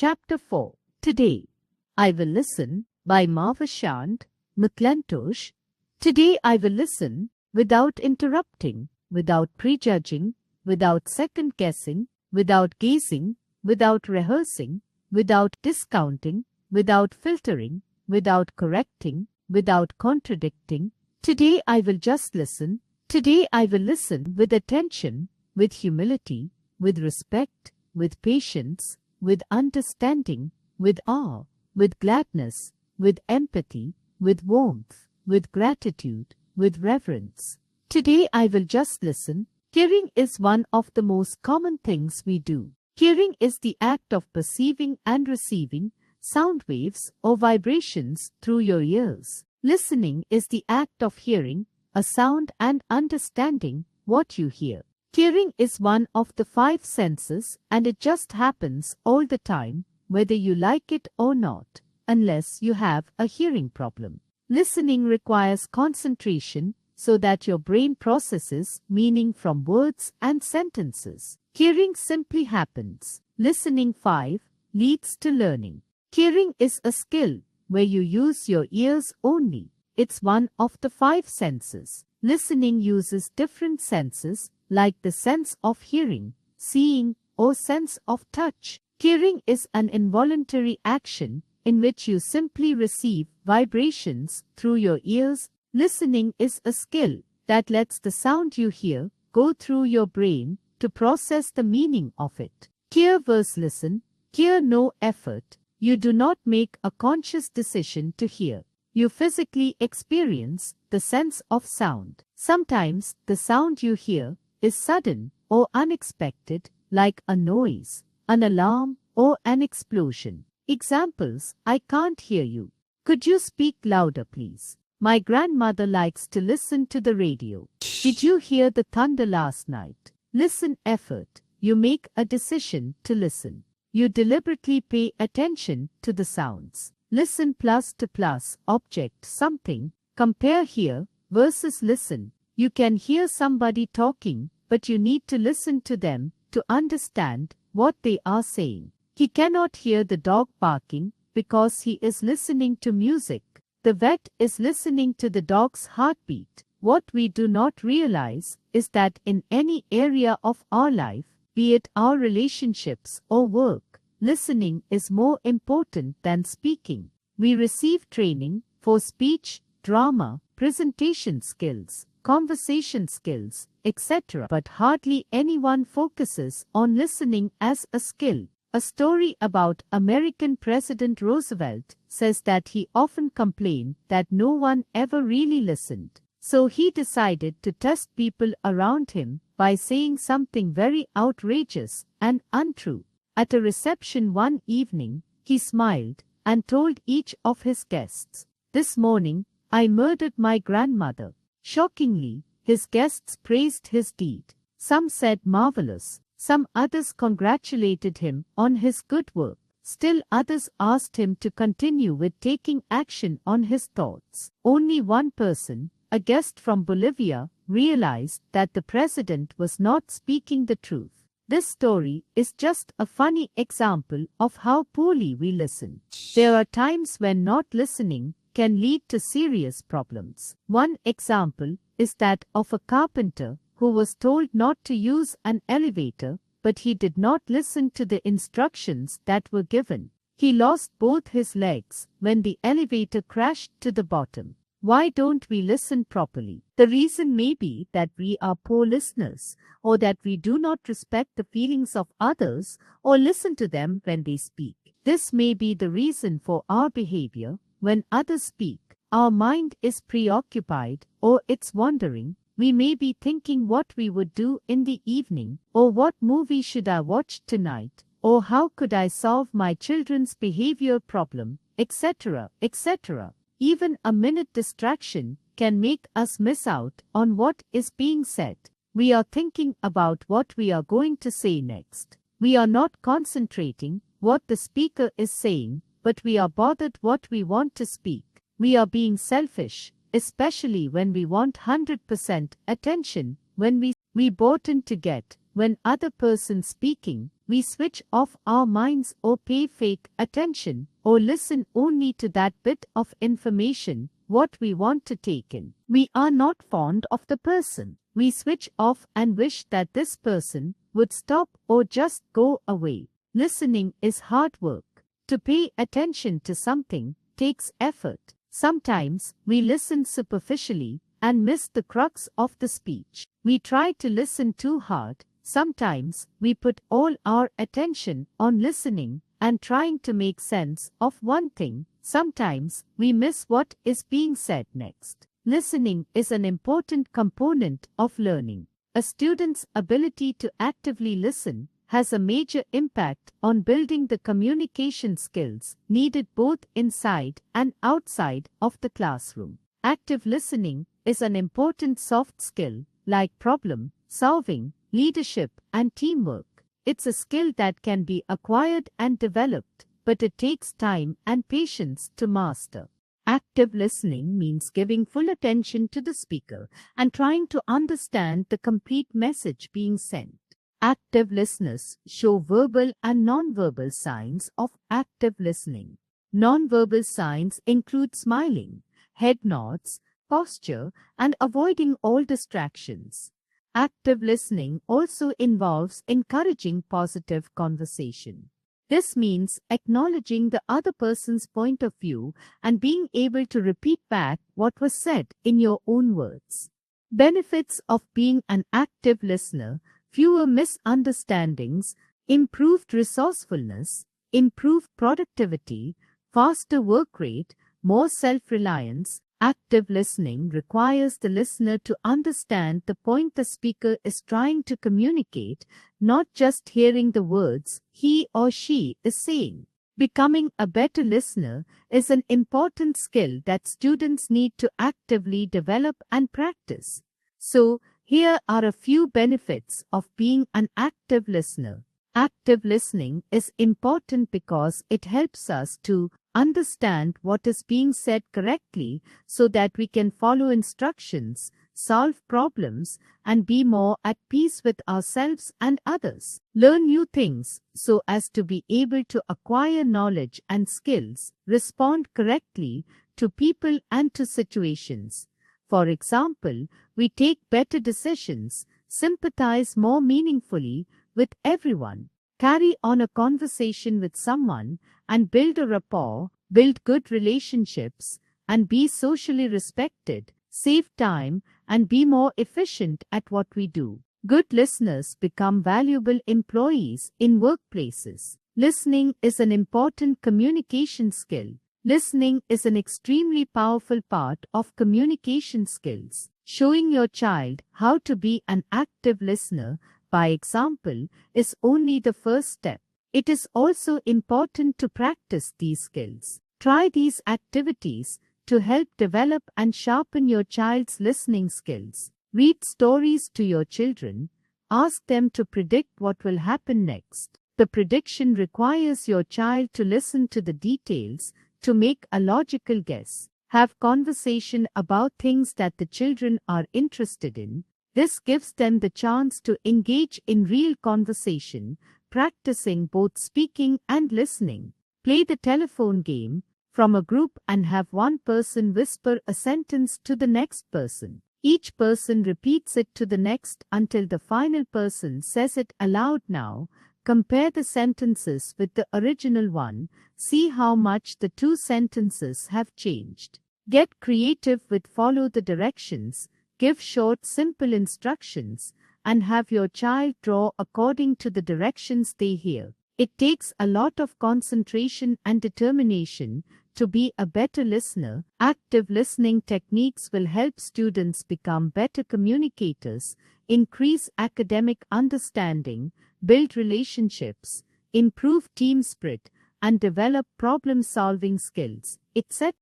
Chapter 4. Today, I Will Listen by Marvashant McClintosh. Today I will listen without interrupting, without prejudging, without second-guessing, without gazing, without rehearsing, without discounting, without filtering, without correcting, without contradicting. Today I will just listen. Today I will listen with attention, with humility, with respect, with patience, with understanding, with awe, with gladness, with empathy, with warmth, with gratitude, with reverence. Today I will just listen. Hearing is one of the most common things we do. Hearing is the act of perceiving and receiving sound waves or vibrations through your ears. Listening is the act of hearing a sound and understanding what you hear. Hearing is one of the 5 senses, and it just happens all the time, whether you like it or not, unless you have a hearing problem. Listening requires concentration so that your brain processes meaning from words and sentences. Hearing simply happens. Listening 5 leads to learning. Hearing is a skill where you use your ears only. It's one of the 5 senses. Listening uses different senses like the sense of hearing, seeing, or sense of touch. Hearing is an involuntary action in which you simply receive vibrations through your ears. Listening is a skill that lets the sound you hear go through your brain to process the meaning of it. Hear versus listen. Hear no effort. You do not make a conscious decision to hear. You physically experience the sense of sound. Sometimes the sound you hear is sudden or unexpected, like a noise, an alarm, or an explosion. Examples: I can't hear you. Could you speak louder, please? My grandmother likes to listen to the radio. Did you hear the thunder last night? Listen effort. You make a decision to listen. You deliberately pay attention to the sounds. Listen plus to plus object something. Compare hear versus listen. You can hear somebody talking, but you need to listen to them to understand what they are saying. He cannot hear the dog barking because he is listening to music. The vet is listening to the dog's heartbeat. What we do not realize is that in any area of our life, be it our relationships or work, listening is more important than speaking. We receive training for speech, drama, presentation skills, conversation skills, etc. But hardly anyone focuses on listening as a skill. A story about American President Roosevelt says that he often complained that no one ever really listened. So he decided to test people around him by saying something very outrageous and untrue. At a reception one evening, he smiled and told each of his guests, "This morning, I murdered my grandmother." Shockingly, his guests praised his deed. Some said marvelous. Some others congratulated him on his good work. Still others asked him to continue with taking action on his thoughts. Only one person, a guest from Bolivia, realized that the president was not speaking the truth. This story is just a funny example of how poorly we listen. There are times when not listening can lead to serious problems. One example is that of a carpenter who was told not to use an elevator, but he did not listen to the instructions that were given. He lost both his legs when the elevator crashed to the bottom. Why don't we listen properly? The reason may be that we are poor listeners, or that we do not respect the feelings of others or listen to them when they speak. This may be the reason for our behavior when others speak. Our mind is preoccupied or it's wandering. We may be thinking what we would do in the evening, or what movie should I watch tonight, or how could I solve my children's behavior problem, etc., etc. Even a minute distraction can make us miss out on what is being said. We are thinking about what we are going to say next. We are not concentrating what the speaker is saying, but we are bothered what we want to speak. We are being selfish, especially when we want 100% attention, when we bought in to get, when other person speaking, we switch off our minds or pay fake attention or listen only to that bit of information what we want to take in. We are not fond of the person. We switch off and wish that this person would stop or just go away. Listening is hard work. To pay attention to something takes effort. Sometimes we listen superficially and miss the crux of the speech. We try to listen too hard. Sometimes we put all our attention on listening and trying to make sense of one thing. Sometimes we miss what is being said next. Listening is an important component of learning. A student's ability to actively listen has a major impact on building the communication skills needed both inside and outside of the classroom. Active listening is an important soft skill like problem solving, leadership, and teamwork. It's a skill that can be acquired and developed, but it takes time and patience to master. Active listening means giving full attention to the speaker and trying to understand the complete message being sent. Active listeners show verbal and nonverbal signs of active listening. Nonverbal signs include smiling, head nods, posture, and avoiding all distractions. Active listening also involves encouraging positive conversation. This means acknowledging the other person's point of view and being able to repeat back what was said in your own words. Benefits of being an active listener: fewer misunderstandings, improved resourcefulness, improved productivity, faster work rate, more self-reliance. Active listening requires the listener to understand the point the speaker is trying to communicate, not just hearing the words he or she is saying. Becoming a better listener is an important skill that students need to actively develop and practice. So, here are a few benefits of being an active listener. Active listening is important because it helps us to understand what is being said correctly so that we can follow instructions, solve problems, and be more at peace with ourselves and others. Learn new things so as to be able to acquire knowledge and skills, respond correctly to people and to situations. For example, we take better decisions, sympathize more meaningfully with everyone, carry on a conversation with someone, and build a rapport, build good relationships, and be socially respected, save time, and be more efficient at what we do. Good listeners become valuable employees in workplaces. Listening is an important communication skill. Listening is an extremely powerful part of communication skills. Showing your child how to be an active listener by example is only the first step. It is also important to practice these skills. Try these activities to help develop and sharpen your child's listening skills. Read stories to your children. Ask them to predict what will happen next. The prediction requires your child to listen to the details to make a logical guess. Have conversation about things that the children are interested in. This gives them the chance to engage in real conversation, practicing both speaking and listening. Play the telephone game from a group and have one person whisper a sentence to the next person. Each person repeats it to the next until the final person says it aloud. Now, compare the sentences with the original one. See how much the two sentences have changed. Get creative with follow the directions, give short, simple instructions, and have your child draw according to the directions they hear. It takes a lot of concentration and determination to be a better listener. Active listening techniques will help students become better communicators, increase academic understanding, build relationships, improve team spirit, and develop problem-solving skills, etc.